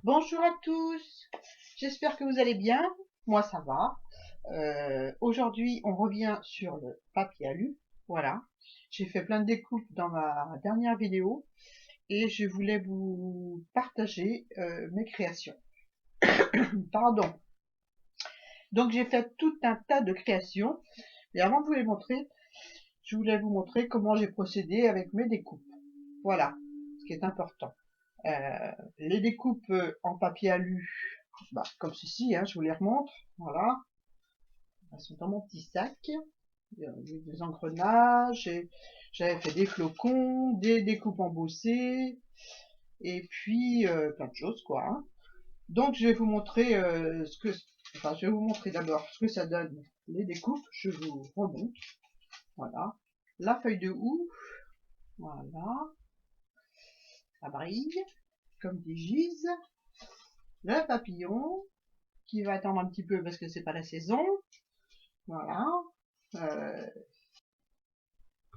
Bonjour à tous, j'espère que vous allez bien, moi ça va. Aujourd'hui on revient sur le papier alu, voilà. J'ai fait plein de découpes dans ma dernière vidéo et je voulais vous partager mes créations. Pardon. Donc j'ai fait tout un tas de créations et avant de vous les montrer, je voulais vous montrer comment j'ai procédé avec mes découpes. Voilà, ce qui est important. Les découpes en papier alu, comme ceci, hein, je vous les remontre, voilà, elles sont dans mon petit sac, j'ai des engrenages, j'avais fait des flocons, des découpes embossées, et puis plein de choses quoi. Hein. Donc je vais vous montrer je vais vous montrer d'abord ce que ça donne les découpes, je vous remonte, voilà, la feuille de houx, voilà, ça brille, comme des gises, le papillon, qui va attendre un petit peu parce que c'est pas la saison. Voilà. Euh,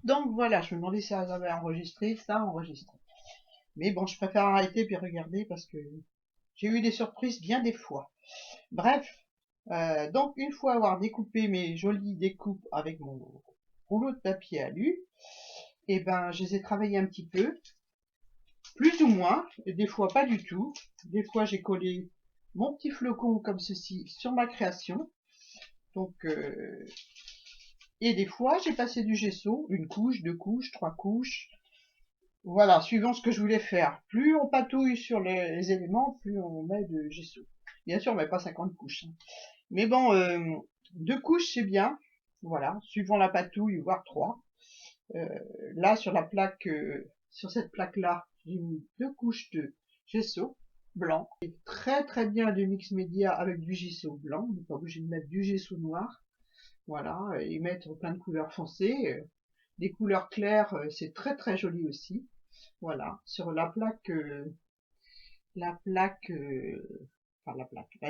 donc voilà, je me demandais si ça avait enregistré, ça a enregistré. Mais bon, je préfère arrêter puis regarder parce que j'ai eu des surprises bien des fois. Bref, donc une fois avoir découpé mes jolies découpes avec mon rouleau de papier alu, et ben je les ai travaillées un petit peu, plus ou moins, et des fois pas du tout. Des fois j'ai collé mon petit flocon comme ceci sur ma création. Donc et des fois, j'ai passé du gesso, une couche, deux couches, trois couches. Voilà, suivant ce que je voulais faire. Plus on patouille sur les éléments, plus on met de gesso. Bien sûr, on met pas 50 couches. Hein. Mais bon, deux couches, c'est bien. Voilà, suivant la patouille, voire trois. Euh, là, sur la plaque, sur cette plaque-là, j'ai mis deux couches de gesso blanc. Et très très bien du mix média avec du gesso blanc. On n'est pas obligé de mettre du gesso noir. Voilà, et mettre plein de couleurs foncées. Des couleurs claires, c'est très très joli aussi. Voilà, sur la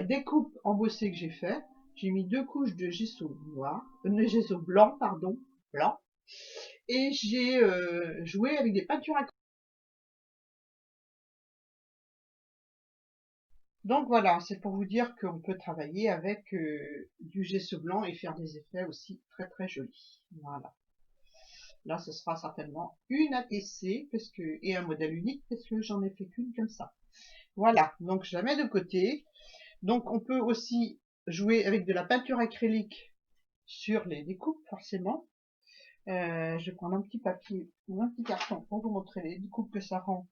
découpe embossée que j'ai fait, j'ai mis deux couches de gesso noir, de gesso blanc, pardon, blanc, et j'ai joué avec des peintures acryliques. Donc voilà, c'est pour vous dire qu'on peut travailler avec du gesso blanc et faire des effets aussi très très jolis. Voilà. Là, ce sera certainement une ATC et un modèle unique parce que j'en ai fait qu'une comme ça. Voilà, donc je la mets de côté. Donc on peut aussi jouer avec de la peinture acrylique sur les découpes, forcément. Je vais prendre un petit papier ou un petit carton pour vous montrer les découpes que ça rend.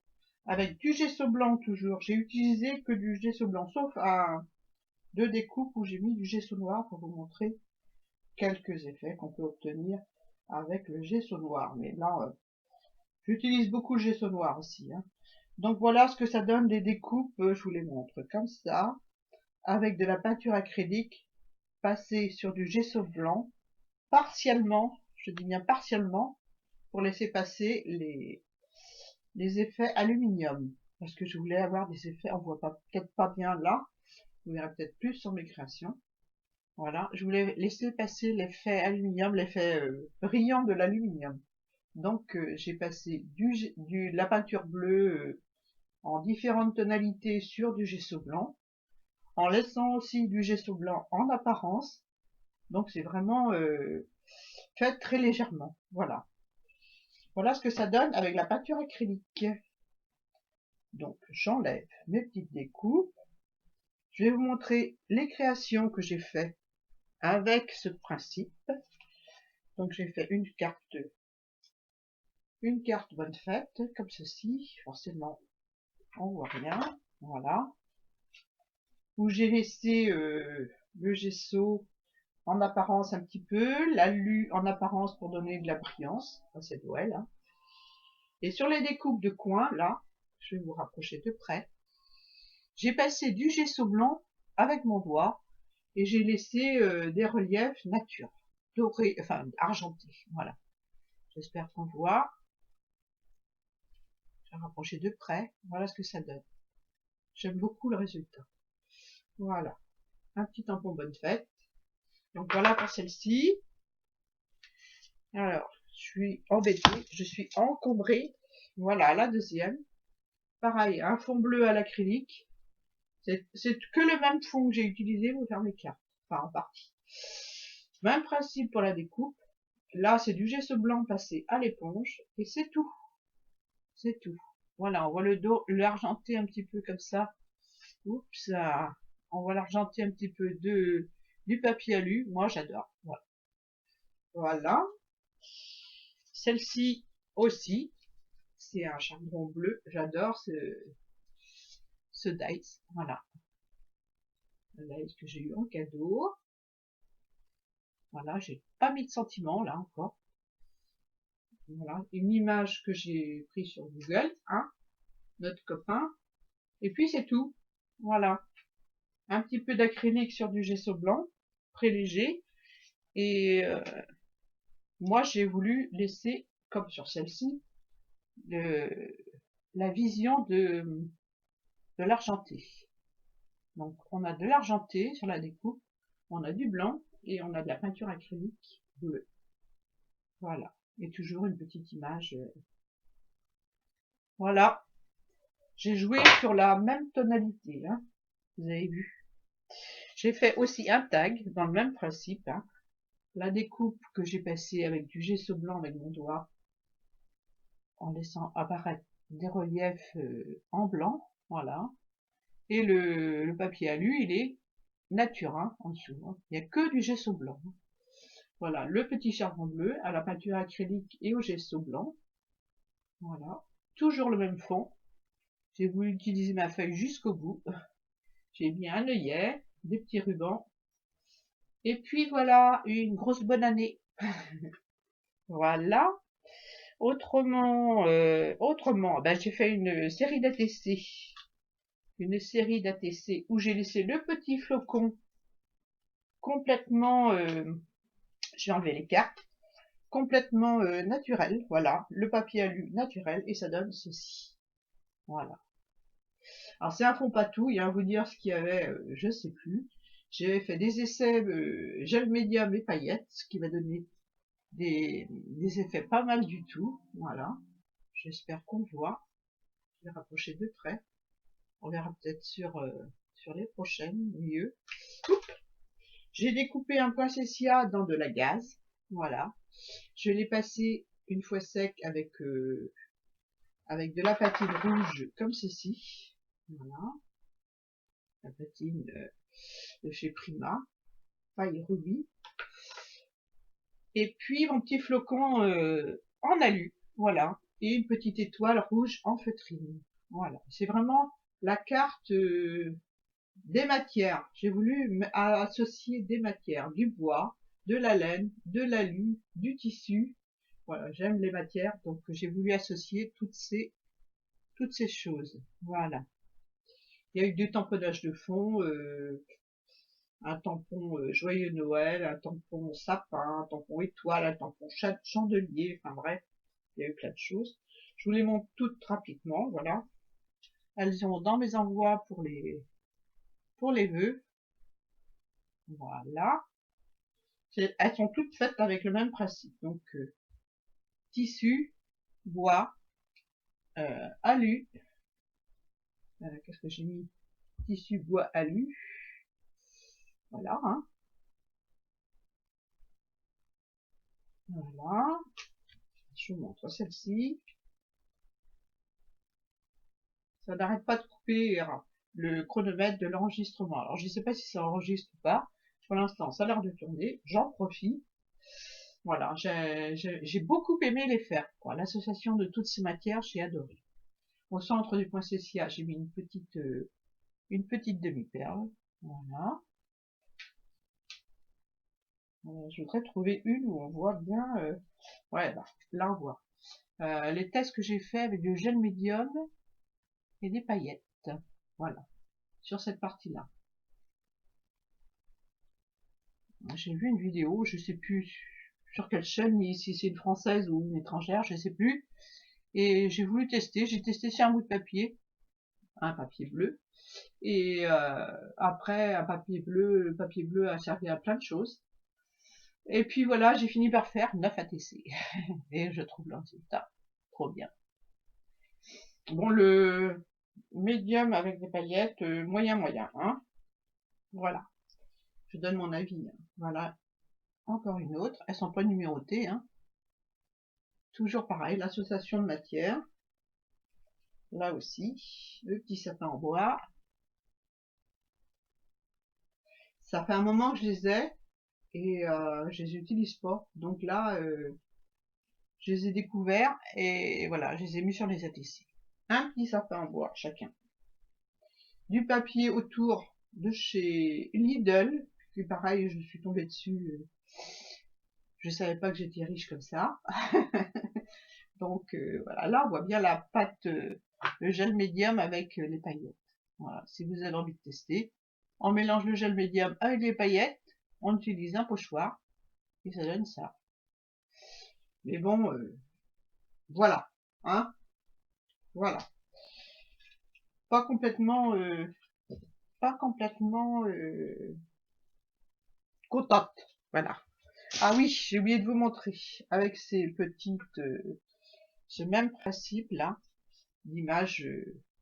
Avec du gesso blanc toujours. J'ai utilisé que du gesso blanc, sauf à deux découpes où j'ai mis du gesso noir pour vous montrer quelques effets qu'on peut obtenir avec le gesso noir. Mais là, j'utilise beaucoup le gesso noir aussi. Hein. Donc voilà ce que ça donne des découpes, je vous les montre comme ça, avec de la peinture acrylique passée sur du gesso blanc, partiellement, je dis bien partiellement, pour laisser passer les effets aluminium. Parce que je voulais avoir des effets, on voit peut-être pas bien là, vous verrez peut-être plus sur mes créations. Voilà, je voulais laisser passer l'effet aluminium, l'effet brillant de l'aluminium. Donc j'ai passé de la peinture bleue en différentes tonalités sur du gesso blanc, en laissant aussi du gesso blanc en apparence. Donc c'est vraiment fait très légèrement. Voilà. Voilà ce que ça donne avec la peinture acrylique. Donc j'enlève mes petites découpes. Je vais vous montrer les créations que j'ai faites avec ce principe. Donc j'ai fait une carte bonne fête, comme ceci. Forcément, on voit rien. Voilà. Où j'ai laissé le gesso en apparence un petit peu, l'alu en apparence pour donner de la brillance. Ça, c'est Noël. Hein. Et sur les découpes de coins, là, je vais vous rapprocher de près, j'ai passé du gesso blanc avec mon doigt et j'ai laissé des reliefs nature, dorés, enfin argentés. Voilà. J'espère qu'on voit. Je vais rapprocher de près. Voilà ce que ça donne. J'aime beaucoup le résultat. Voilà. Un petit tampon bonne fête. Donc voilà pour celle-ci. Alors, je suis embêtée, je suis encombrée. Voilà, la deuxième. Pareil, un fond bleu à l'acrylique. C'est que le même fond que j'ai utilisé pour faire mes cartes, enfin en partie. Même principe pour la découpe. Là, c'est du gesso blanc passé à l'éponge et c'est tout. C'est tout. Voilà, on voit le dos, l'argenté un petit peu comme ça. Oups, là. On voit l'argenté un petit peu du papier alu. Moi, j'adore. Voilà. Voilà. Celle-ci aussi, c'est un charbon bleu. J'adore ce dice. Voilà. Le dice que j'ai eu en cadeau. Voilà, j'ai pas mis de sentiment là encore. Voilà, une image que j'ai prise sur Google, hein, notre copain. Et puis c'est tout. Voilà. Un petit peu d'acrylique sur du gesso blanc, très léger. Et moi j'ai voulu laisser, comme sur celle-ci, la vision de l'argenté. Donc on a de l'argenté sur la découpe, on a du blanc et on a de la peinture acrylique bleue. Voilà. Et toujours une petite image. Voilà. J'ai joué sur la même tonalité, hein. Vous avez vu. J'ai fait aussi un tag dans le même principe, hein. La découpe que j'ai passée avec du gesso blanc avec mon doigt, en laissant apparaître des reliefs en blanc, voilà. Et le papier alu, il est nature, hein, en dessous, hein. Il n'y a que du gesso blanc. Voilà, le petit charbon bleu à la peinture acrylique et au gesso blanc. Voilà, toujours le même fond. J'ai voulu utiliser ma feuille jusqu'au bout. J'ai mis un œillet, des petits rubans. Et puis voilà, une grosse bonne année. Voilà. Autrement, ben, j'ai fait une série d'ATC. Une série d'ATC où j'ai laissé le petit flocon complètement, j'ai enlevé les cartes, complètement naturel. Voilà, le papier alu naturel et ça donne ceci. Voilà. Alors c'est un fond patouille, hein, vous dire ce qu'il y avait, je sais plus. J'ai fait des essais gel médium et paillettes, ce qui va donner des effets pas mal du tout. Voilà. J'espère qu'on voit. Je vais rapprocher de près. On verra peut-être sur les prochaines mieux. J'ai découpé un poinsettia dans de la gaze. Voilà. Je l'ai passé une fois sec avec de la patine rouge comme ceci. Voilà. La patine de chez Prima. Paille rubis. Et puis mon petit flocon en alu. Voilà. Et une petite étoile rouge en feutrine. Voilà. C'est vraiment la carte des matières. J'ai voulu associer des matières, du bois, de la laine, de l'alu, du tissu. Voilà, j'aime les matières, donc j'ai voulu associer toutes ces choses. Voilà. Il y a eu du tamponnage de fond, un tampon joyeux Noël, un tampon sapin, un tampon étoile, un tampon chandelier, enfin bref, il y a eu plein de choses. Je vous les montre toutes rapidement, voilà. Elles sont dans mes envois pour les vœux. Voilà. Elles sont toutes faites avec le même principe. Donc, tissu, bois, alu. Qu'est-ce que j'ai mis? Tissu, bois, alu. Voilà. Hein. Voilà. Je vous montre celle-ci. Ça n'arrête pas de couper le chronomètre de l'enregistrement. Alors, je ne sais pas si ça enregistre ou pas. Pour l'instant, ça a l'air de tourner. J'en profite. Voilà, j'ai beaucoup aimé les faire. L'association de toutes ces matières, j'ai adoré. Au centre du poinsettia, j'ai mis une petite demi-perle. Voilà. Je voudrais trouver une où on voit bien. Ouais, là on voit. Les tests que j'ai fait avec du gel médium et des paillettes. Voilà. Sur cette partie-là. J'ai vu une vidéo, je sais plus sur quelle chaîne, si c'est une française ou une étrangère, je sais plus. Et j'ai voulu tester, j'ai testé sur un bout de papier, un papier bleu. Et après, un papier bleu, le papier bleu a servi à plein de choses. Et puis voilà, j'ai fini par faire 9 ATC. Et je trouve le résultat trop bien. Bon, médium avec des paillettes, moyen, hein. Voilà, je donne mon avis, hein. Voilà, encore une autre, elles sont pas numérotées, hein. Toujours pareil, l'association de matière. Là aussi, le petit sapin en bois. Ça fait un moment que je les ai et je les utilise pas. Donc là, je les ai découverts et voilà, je les ai mis sur les ATC. Un petit sapin en bois chacun. Du papier autour de chez Lidl. Puis pareil, je suis tombée dessus. Je savais pas que j'étais riche comme ça. Donc voilà, là on voit bien la pâte, le gel médium avec les paillettes. Voilà, si vous avez envie de tester, on mélange le gel médium avec les paillettes, on utilise un pochoir et ça donne ça. Mais bon, voilà, hein, voilà. Pas complètement, contente. Voilà. Ah oui, j'ai oublié de vous montrer avec ces petites, ce même principe là d'image.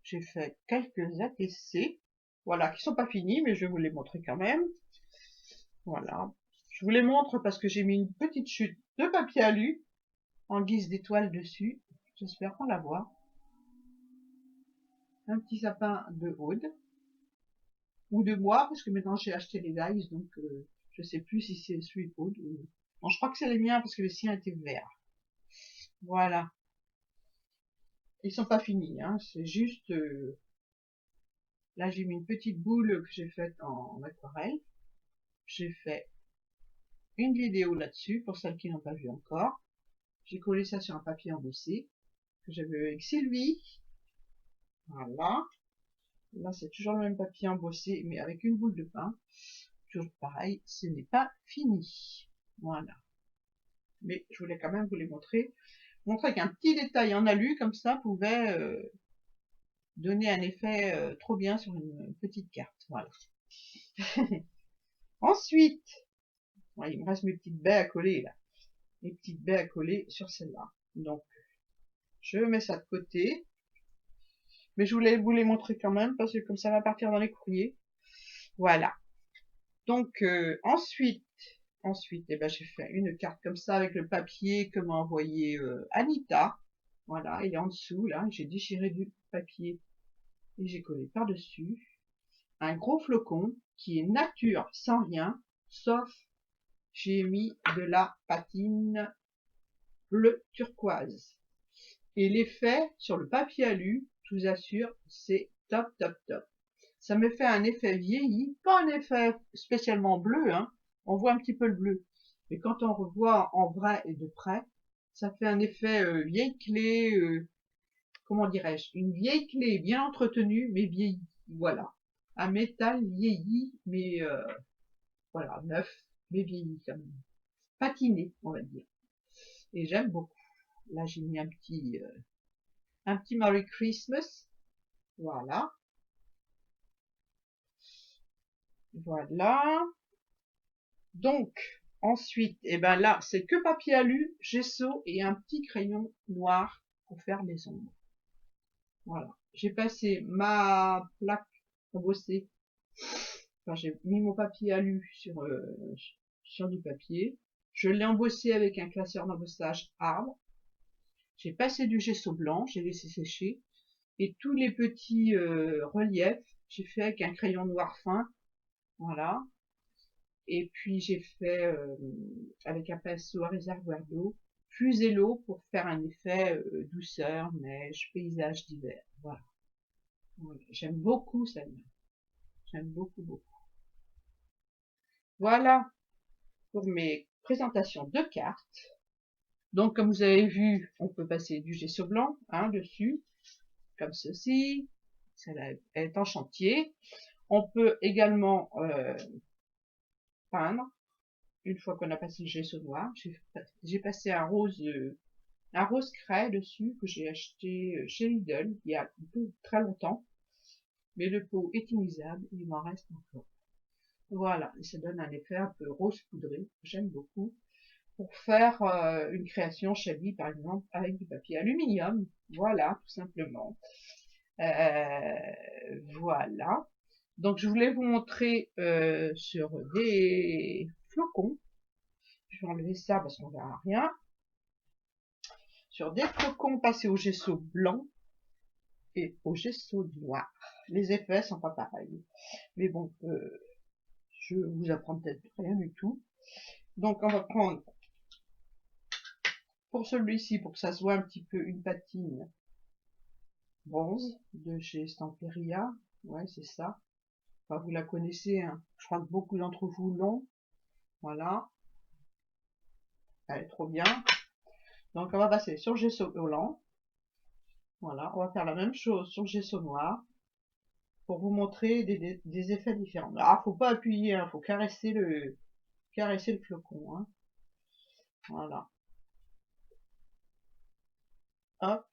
J'ai fait quelques ATC, voilà, qui sont pas finis, mais je vais vous les montrer quand même. Voilà, je vous les montre parce que j'ai mis une petite chute de papier alu en guise d'étoile dessus. J'espère qu'on la voit. Un petit sapin de Aude ou de moi, parce que maintenant j'ai acheté les dies, donc je sais plus si c'est celui d'Aude ou... Bon, je crois que c'est les miens parce que les siens étaient verts. Voilà. Ils sont pas finis, hein. C'est juste... là, j'ai mis une petite boule que j'ai faite en aquarelle. J'ai fait une vidéo là-dessus, pour celles qui n'ont pas vu encore. J'ai collé ça sur un papier embossé, que j'avais avec Sylvie. Voilà. Là, c'est toujours le même papier embossé, mais avec une boule de pain. Toujours pareil, ce n'est pas fini. Voilà. Mais je voulais quand même vous les montrer. Montrer qu'un petit détail en alu, comme ça, pouvait donner un effet trop bien sur une petite carte. Voilà. Ensuite, ouais, il me reste mes petites baies à coller, là. Les petites baies à coller sur celle-là. Donc, je mets ça de côté. Mais je voulais vous les montrer quand même, parce que comme ça va partir dans les courriers. Voilà. Donc, ensuite, eh ben, j'ai fait une carte comme ça avec le papier que m'a envoyé Anita. Voilà, il est en dessous, là. J'ai déchiré du papier et j'ai collé par-dessus. Un gros flocon qui est nature sans rien, sauf j'ai mis de la patine bleu turquoise. Et l'effet sur le papier alu, je vous assure, c'est top, top, top. Ça me fait un effet vieilli, pas un effet spécialement bleu, hein. On voit un petit peu le bleu. Mais quand on revoit en vrai et de près, ça fait un effet vieille clé, comment dirais-je, une vieille clé bien entretenue, mais vieillie. Voilà. Un métal vieilli, mais voilà, neuf, mais vieilli quand même. Patiné, on va dire. Et j'aime beaucoup. Là, j'ai mis un petit Merry Christmas. Voilà. Voilà. Donc, ensuite, eh ben là, c'est que papier alu, gesso et un petit crayon noir pour faire les ombres. Voilà. J'ai passé ma plaque embossée. Enfin, j'ai mis mon papier alu sur du papier. Je l'ai embossé avec un classeur d'embossage arbre. J'ai passé du gesso blanc, j'ai laissé sécher. Et tous les petits reliefs, j'ai fait avec un crayon noir fin. Voilà. Et puis j'ai fait avec un pinceau à réservoir d'eau, fuser l'eau pour faire un effet douceur, neige, paysage d'hiver. Voilà. Voilà. J'aime beaucoup celle-là. J'aime beaucoup, beaucoup. Voilà pour mes présentations de cartes. Donc comme vous avez vu, on peut passer du gesso blanc hein, dessus, comme ceci. Celle-là est en chantier. On peut également peindre. Une fois qu'on a passé le gesso noir, j'ai passé un rose craie dessus que j'ai acheté chez Lidl il y a très longtemps. Mais le pot est inusable, il m'en reste encore. Voilà, et ça donne un effet un peu rose poudré, que j'aime beaucoup, pour faire une création chablis par exemple avec du papier aluminium. Voilà, tout simplement. Voilà. Donc je voulais vous montrer sur des flocons. Je vais enlever ça parce qu'on verra rien. Sur des flocons passés au gesso blanc et au gesso noir. Les effets sont pas pareils. Mais bon, je vous apprends peut-être rien du tout. Donc on va prendre, pour celui-ci, pour que ça se voit un petit peu, une patine bronze de chez Stamperia. Ouais, c'est ça. Enfin, vous la connaissez, hein. Je crois que beaucoup d'entre vous l'ont. Voilà. Elle est trop bien. Donc on va passer sur le gesso blanc. Voilà, on va faire la même chose sur le gesso noir pour vous montrer des effets différents. Ah, faut pas appuyer, hein, faut caresser le flocon. Hein. Voilà. Hop.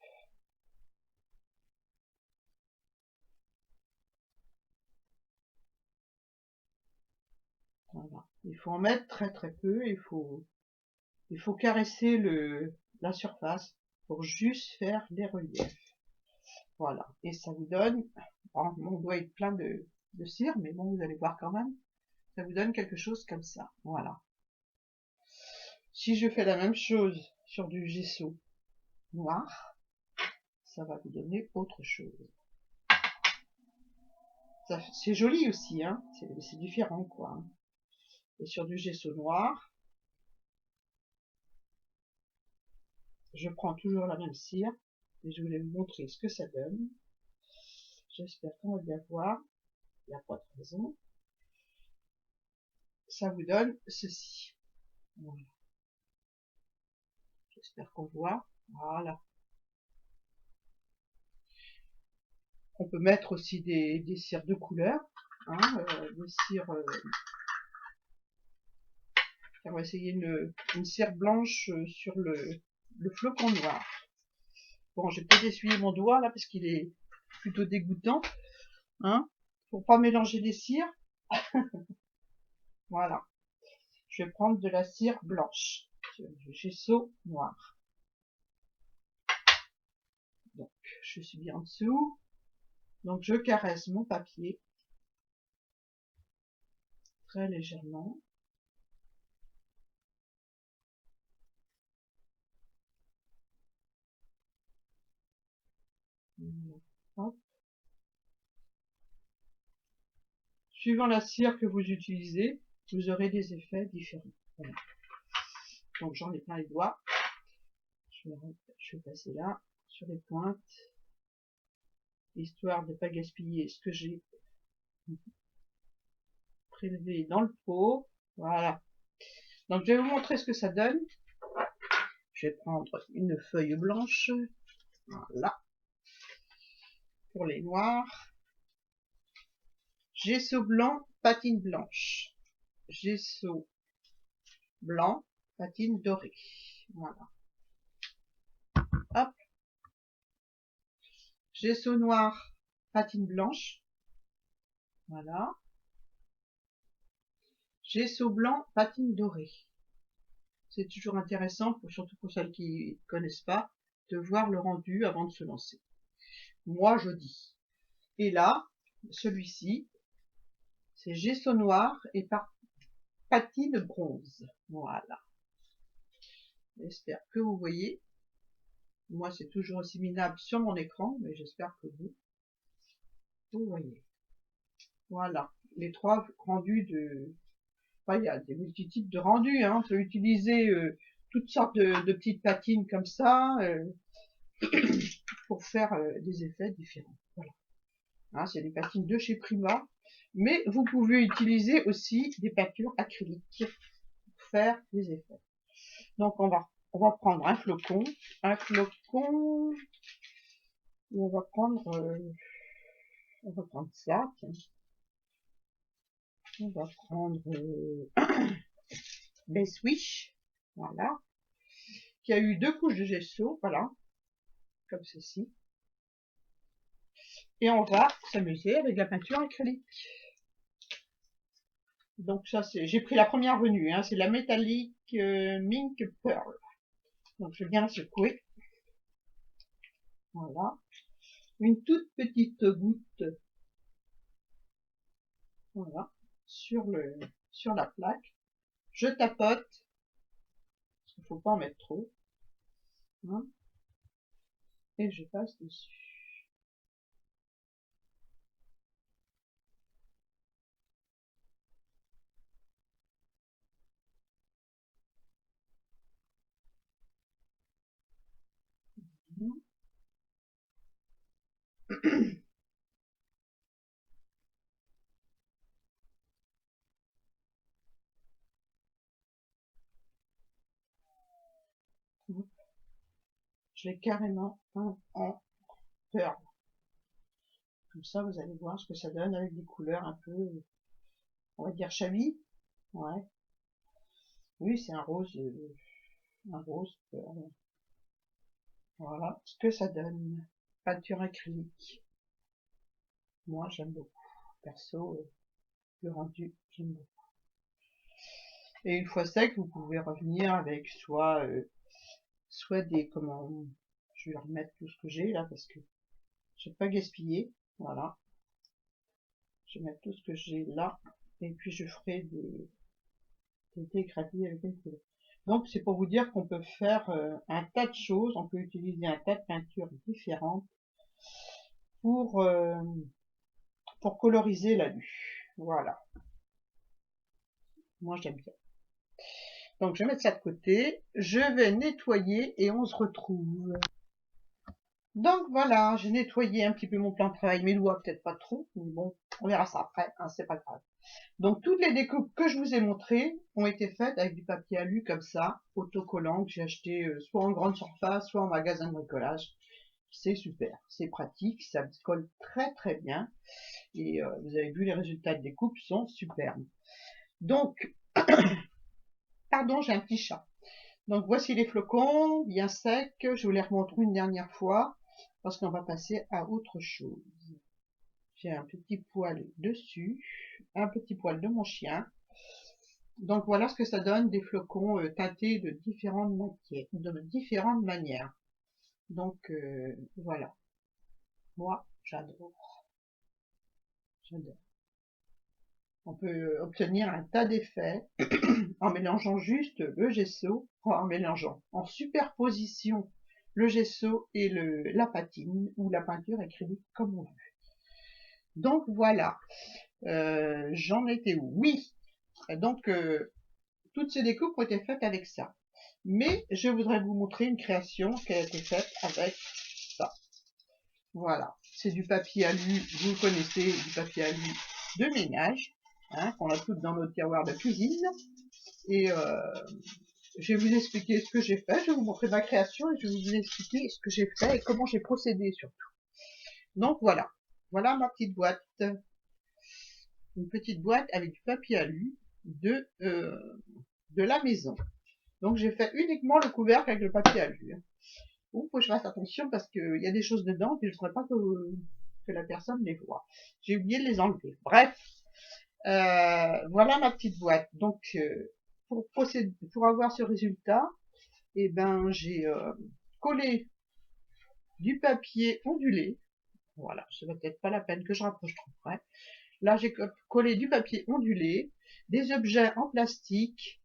Voilà. Il faut en mettre très très peu. Il faut caresser la surface pour juste faire les reliefs. Voilà. Et ça vous donne, oh, mon doigt est plein de cire, mais bon, vous allez voir quand même. Ça vous donne quelque chose comme ça. Voilà. Si je fais la même chose sur du gesso noir, ça va vous donner autre chose. C'est joli aussi, hein. C'est différent, quoi. Et sur du gesso noir, je prends toujours la même cire et je voulais vous montrer ce que ça donne. J'espère qu'on va bien voir. Il n'y a pas de raison. Ça vous donne ceci. Voilà. J'espère qu'on voit. Voilà. On peut mettre aussi des cires de couleur. Hein, des cires... on va essayer une cire blanche sur le flocon noir. Bon, j'ai peut-être essuyé mon doigt là parce qu'il est plutôt dégoûtant. Hein, pour pas mélanger les cires. Voilà. Je vais prendre de la cire blanche sur du gesso noir. Donc, je suis bien en dessous. Donc, je caresse mon papier très légèrement. Hop. Suivant la cire que vous utilisez, vous aurez des effets différents. Voilà. Donc, j'en ai plein les doigts. Je vais passer là, sur les pointes, histoire de ne pas gaspiller ce que j'ai prélevé dans le pot. Voilà. Donc, je vais vous montrer ce que ça donne. Je vais prendre une feuille blanche. Voilà. Pour les noirs. Gesso blanc, patine blanche. Gesso blanc, patine dorée. Voilà. Hop. Gesso noir, patine blanche. Voilà. Gesso blanc, patine dorée. C'est toujours intéressant, surtout pour celles qui ne connaissent pas, de voir le rendu avant de se lancer. Moi, je dis. Et là, celui-ci, c'est gesso noir et patine bronze. Voilà. J'espère que vous voyez. Moi, c'est toujours aussi minable sur mon écran, mais j'espère que vous voyez. Voilà. Les trois rendus de... Enfin, il y a des multitudes de rendus. Hein. On peut utiliser toutes sortes de petites patines comme ça pour faire des effets différents. Voilà. Hein, c'est des patines de chez Prima. Mais vous pouvez utiliser aussi des peintures acryliques pour faire des effets. Donc, on va prendre un flocon. On va prendre ça. Tiens. On va prendre Base Wish, voilà, qui a eu 2 couches de gesso, voilà, comme ceci. Et on va s'amuser avec la peinture acrylique. Donc ça, j'ai pris la première venue, hein, c'est la métallique Mink Pearl. Donc je vais bien la secouer. Voilà. une toute petite goutte, voilà, sur la plaque. Je tapote, parce qu'il faut pas en mettre trop, hein, et je passe dessus. Je vais carrément peindre en pearl. Comme ça, vous allez voir ce que ça donne avec des couleurs un peu, on va dire chavis. Ouais. Oui, c'est un rose pearl. Voilà ce que ça donne. Peinture acrylique. Moi, j'aime beaucoup. Perso, le rendu, j'aime beaucoup. Et une fois sec, vous pouvez revenir avec soit des, comment, je vais remettre tout ce que j'ai là parce que je vais pas gaspiller. Voilà. Je vais mettre tout ce que j'ai là. Et puis je ferai des dégradés avec une couleur. Donc c'est pour vous dire qu'on peut faire un tas de choses. On peut utiliser un tas de peintures différentes pour, euh, pour coloriser l'alu. Voilà. Moi j'aime bien. Donc je vais mettre ça de côté. Je vais nettoyer et on se retrouve. Donc voilà, j'ai nettoyé un petit peu mon plan de travail, mes doigts peut-être pas trop, mais bon, on verra ça après, hein, c'est pas grave. Donc toutes les découpes que je vous ai montrées ont été faites avec du papier alu comme ça, autocollant, que j'ai acheté soit en grande surface, soit en magasin de bricolage. C'est super, c'est pratique, ça se colle très très bien, et vous avez vu les résultats de découpe sont superbes. Donc, pardon, j'ai un petit chat. Donc voici les flocons, bien secs, je vous les remontre une dernière fois, parce qu'on va passer à autre chose. J'ai un petit poil dessus, un petit poil de mon chien. Donc voilà ce que ça donne des flocons teintés de différentes manières. Donc voilà, moi j'adore, j'adore. On peut obtenir un tas d'effets en mélangeant juste le gesso, en superposition le gesso et la patine ou la peinture acrylique comme on veut. Donc voilà, j'en étais où? Oui, donc toutes ces découpes ont été faites avec ça. Mais je voudrais vous montrer une création qui a été faite avec ça. Voilà, c'est du papier alu, vous connaissez, du papier alu de ménage, hein, qu'on a toutes dans nos tiroirs de cuisine. Et je vais vous expliquer ce que j'ai fait, je vais vous montrer ma création et je vais vous expliquer ce que j'ai fait et comment j'ai procédé surtout. Donc voilà, voilà ma petite boîte. Une petite boîte avec du papier alu de la maison. Donc j'ai fait uniquement le couvercle avec le papier alu. Faut que je fasse attention parce qu'il y a des choses dedans et je ne voudrais pas que la personne les voit. J'ai oublié de les enlever. Bref, voilà ma petite boîte. Donc pour avoir ce résultat, eh ben j'ai collé du papier ondulé. Voilà, ce n'est peut-être pas la peine que je rapproche trop près. Là j'ai collé du papier ondulé, des objets en plastique,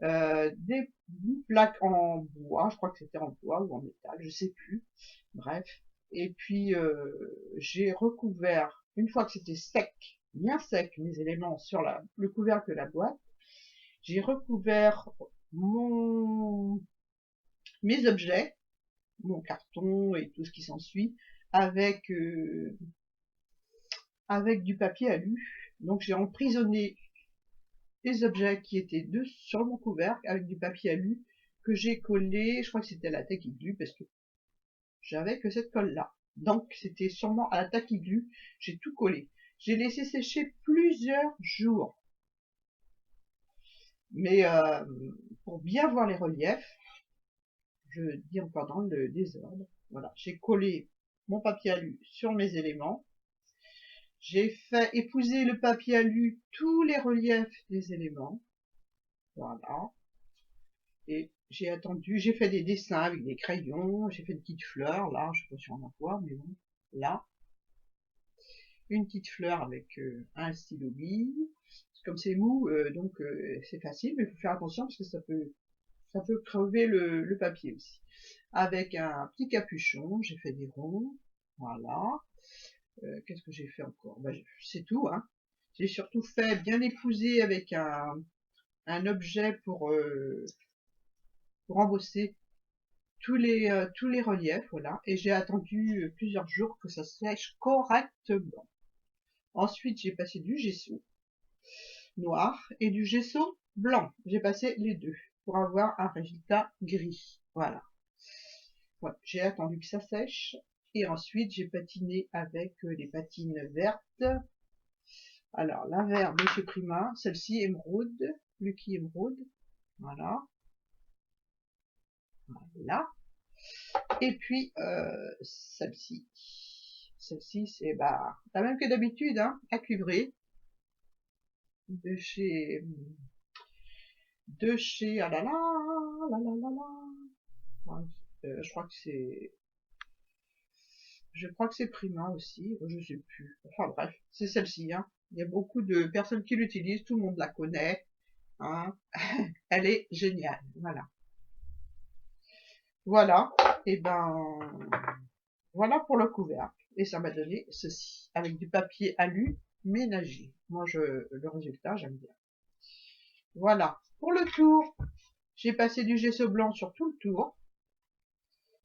des plaques en bois, je crois que c'était en bois ou en métal, je sais plus, bref. Et puis j'ai recouvert, une fois que c'était sec, bien sec, mes éléments sur le couvercle de la boîte, j'ai recouvert mes objets, mon carton et tout ce qui s'ensuit, avec du papier alu. Donc j'ai emprisonné les objets qui étaient sur mon couvercle avec du papier alu que j'ai collé, je crois que c'était à la tacky glue parce que j'avais que cette colle là. Donc c'était sûrement à la tacky glue, j'ai tout collé. J'ai laissé sécher plusieurs jours. Mais pour bien voir les reliefs, je dis encore dans le désordre, voilà, j'ai collé mon papier alu sur mes éléments. J'ai fait épouser le papier alu tous les reliefs des éléments. Voilà. Et j'ai attendu, j'ai fait des dessins avec des crayons, j'ai fait des petites fleurs, là, je sais pas si on en voit, mais bon. là. Une petite fleur avec un stylo bille. Comme c'est mou, donc c'est facile, mais il faut faire attention parce que ça peut crever le papier aussi. Avec un petit capuchon, j'ai fait des ronds, voilà. Qu'est-ce que j'ai fait encore? Ben, c'est tout, hein. J'ai surtout fait bien épouser avec un objet pour embosser tous les reliefs, voilà. Et j'ai attendu plusieurs jours que ça sèche correctement. Ensuite, j'ai passé du gesso noir et du gesso blanc. J'ai passé les deux pour avoir un résultat gris. Voilà. Voilà. J'ai attendu que ça sèche et ensuite j'ai patiné avec les patines vertes. Alors la verte de chez Prima, celle-ci émeraude, Lucky émeraude. Voilà. Voilà. Et puis celle-ci. Celle-ci c'est la même que d'habitude, hein, à cuivrer. De chez ah là là là là là là. Ouais, je crois que c'est Prima aussi, je sais plus. Enfin bref, c'est celle-ci, hein. Il y a beaucoup de personnes qui l'utilisent, tout le monde la connaît, hein. Elle est géniale, voilà. Voilà, et ben voilà pour le couvercle. Et ça m'a donné ceci, avec du papier alu ménager. Moi, le résultat, j'aime bien. Voilà, pour le tour, j'ai passé du gesso blanc sur tout le tour.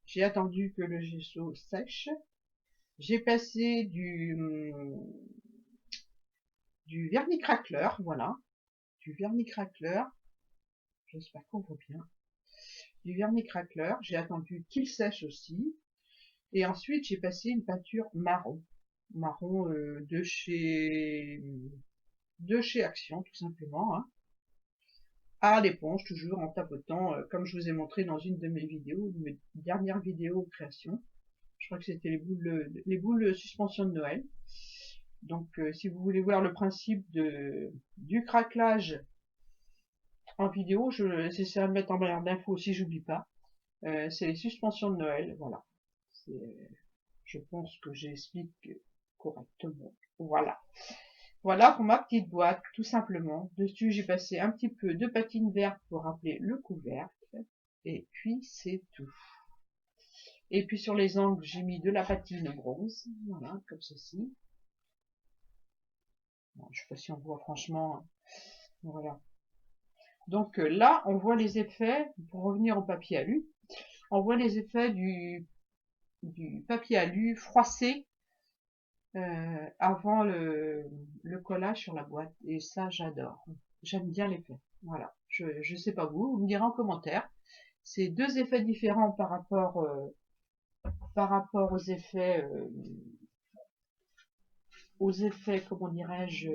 J'ai attendu que le gesso sèche. J'ai passé du vernis craqueleur, voilà. Du vernis craqueleur. J'espère qu'on voit bien. Du vernis craqueleur. J'ai attendu qu'il sèche aussi. Et ensuite, j'ai passé une peinture marron. Marron de chez Action, tout simplement. Hein. À l'éponge, toujours en tapotant, comme je vous ai montré dans une de mes vidéos, une dernière vidéo création. Je crois que c'était les boules suspension de Noël. Donc, si vous voulez voir le principe du craquelage en vidéo, j'essaie de mettre en barre d'infos si j'oublie pas. C'est les suspensions de Noël, voilà. Je pense que j'explique correctement. Voilà. Voilà pour ma petite boîte, tout simplement. Dessus, j'ai passé un petit peu de patine verte pour rappeler le couvercle. Et puis, c'est tout. Et puis, sur les angles, j'ai mis de la patine bronze. Voilà, comme ceci. Bon, je sais pas si on voit franchement. Voilà. Donc là, on voit les effets, pour revenir au papier alu, on voit les effets du papier alu froissé avant le collage sur la boîte. Et ça, j'adore. J'aime bien l'effet. Voilà. Je sais pas vous me direz en commentaire. C'est deux effets différents par rapport aux effets, comment dirais-je,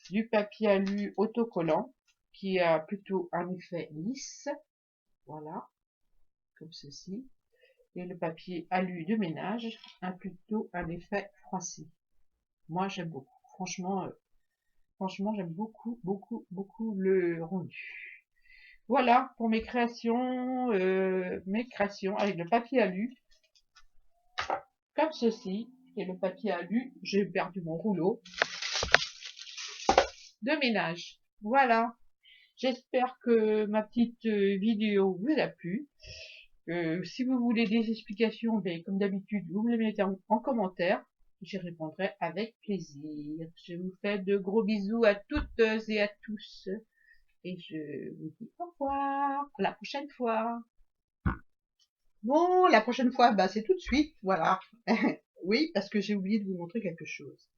du papier alu autocollant, qui a plutôt un effet lisse. Voilà. Comme ceci. Et le papier alu de ménage a plutôt un effet froissé. Moi, j'aime beaucoup. Franchement, j'aime beaucoup, beaucoup, beaucoup le rendu. Voilà pour mes créations avec le papier alu, comme ceci. Et le papier alu, j'ai perdu mon rouleau de ménage. Voilà. J'espère que ma petite vidéo vous a plu. Si vous voulez des explications, ben, comme d'habitude, vous me les mettez en commentaire. J'y répondrai avec plaisir. Je vous fais de gros bisous à toutes et à tous. Et je vous dis au revoir. À la prochaine fois. Bon, la prochaine fois, bah, c'est tout de suite. Voilà. Oui, parce que j'ai oublié de vous montrer quelque chose.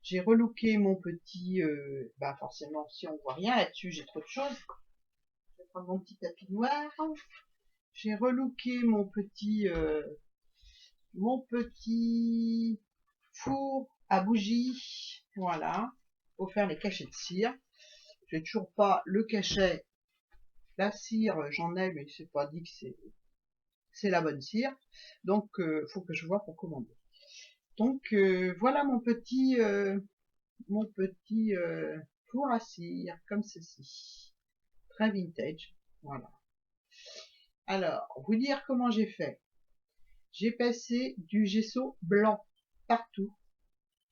J'ai relooké mon petit... bah forcément, si on voit rien là-dessus, j'ai trop de choses. Je vais prendre mon petit tapis noir. J'ai relooké mon petit four à bougie, voilà, pour faire les cachets de cire. J'ai toujours pas le cachet. La cire, j'en ai, mais c'est pas dit que c'est la bonne cire. Donc, faut que je vois pour commander. Donc, voilà mon petit four à cire, comme ceci. Très vintage, voilà. Alors, vous dire comment j'ai fait. J'ai passé du gesso blanc partout,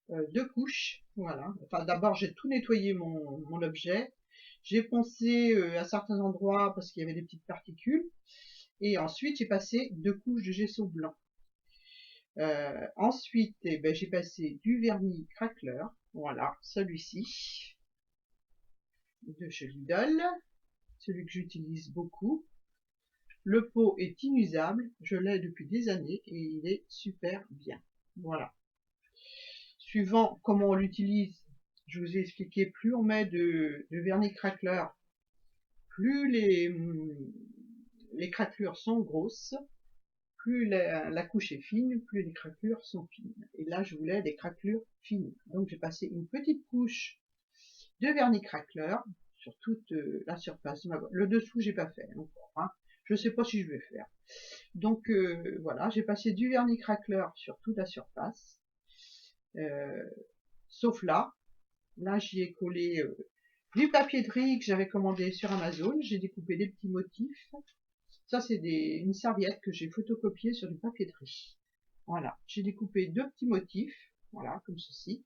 2 couches, voilà. Enfin, d'abord, j'ai tout nettoyé mon objet. J'ai poncé à certains endroits parce qu'il y avait des petites particules. Et ensuite, j'ai passé 2 couches de gesso blanc. Ensuite, eh ben, j'ai passé du vernis craqueleur, voilà, celui-ci, de chez Lidl, celui que j'utilise beaucoup. Le pot est inusable, je l'ai depuis des années et il est super bien. Voilà. Suivant comment on l'utilise, je vous ai expliqué, plus on met de vernis craqueleur, plus les craquelures sont grosses, plus la couche est fine, plus les craquelures sont fines. Et là, je voulais des craquelures fines. Donc, j'ai passé une petite couche de vernis craqueleur sur toute la surface de ma boîte. Le dessous, j'ai pas fait encore. Hein. Je sais pas si je vais faire. Donc, voilà, j'ai passé du vernis craqueleur sur toute la surface. Sauf là. Là, j'y ai collé du papier de riz que j'avais commandé sur Amazon. J'ai découpé des petits motifs. Ça, c'est une serviette que j'ai photocopiée sur du papier de riz. Voilà, j'ai découpé 2 petits motifs, voilà, comme ceci,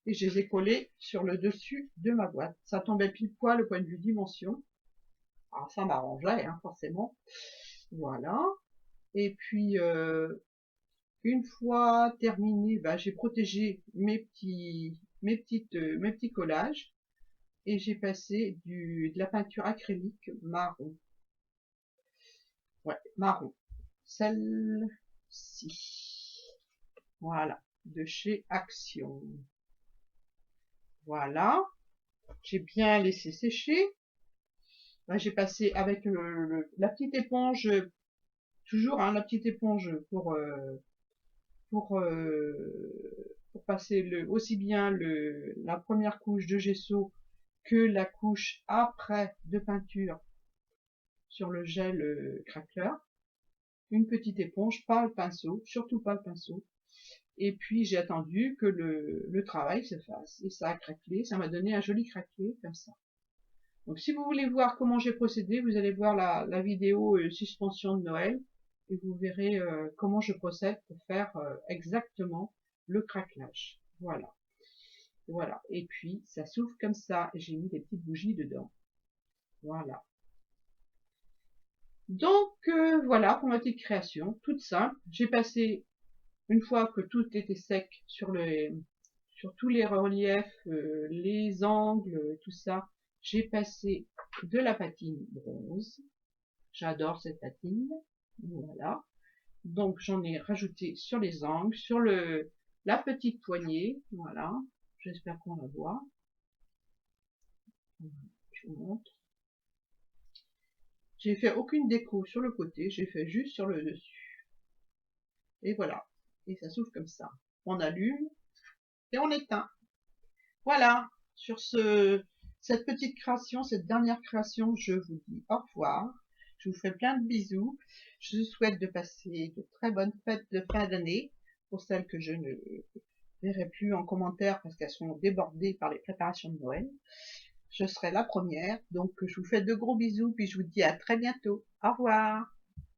et je les ai collés sur le dessus de ma boîte. Ça tombait pile poil au point de vue dimension. Alors ça m'arrangeait, hein, forcément. Voilà. Et puis, une fois terminé, bah, j'ai protégé mes petits collages, et j'ai passé de la peinture acrylique marron. Ouais, marron. Celle-ci. Voilà, de chez Action. Voilà, j'ai bien laissé sécher. Là, j'ai passé avec la petite éponge, toujours hein, la petite éponge pour passer aussi bien la première couche de gesso que la couche après de peinture sur le gel craqueleur. Une petite éponge, pas le pinceau, surtout pas le pinceau. Et puis j'ai attendu que le travail se fasse. Et ça a craquelé, ça m'a donné un joli craquelé comme ça. Donc si vous voulez voir comment j'ai procédé, vous allez voir la vidéo suspension de Noël. Et vous verrez comment je procède pour faire exactement le craquelage. Voilà. Voilà. Et puis ça s'ouvre comme ça. J'ai mis des petites bougies dedans. Voilà. Donc voilà pour ma petite création, toute simple. J'ai passé, une fois que tout était sec sur tous les reliefs, les angles, tout ça, j'ai passé de la patine bronze. J'adore cette patine. Voilà. Donc j'en ai rajouté sur les angles, sur la petite poignée. Voilà. J'espère qu'on la voit. Je vous montre. J'ai fait aucune déco sur le côté, j'ai fait juste sur le dessus. Et voilà. Et ça s'ouvre comme ça. On allume et on éteint. Voilà. Sur cette petite création, cette dernière création, je vous dis au revoir. Je vous fais plein de bisous. Je vous souhaite de passer de très bonnes fêtes de fin d'année. Pour celles que je ne verrai plus en commentaire parce qu'elles sont débordées par les préparations de Noël. Je serai la première. Donc, je vous fais de gros bisous. Puis je vous dis à très bientôt. Au revoir.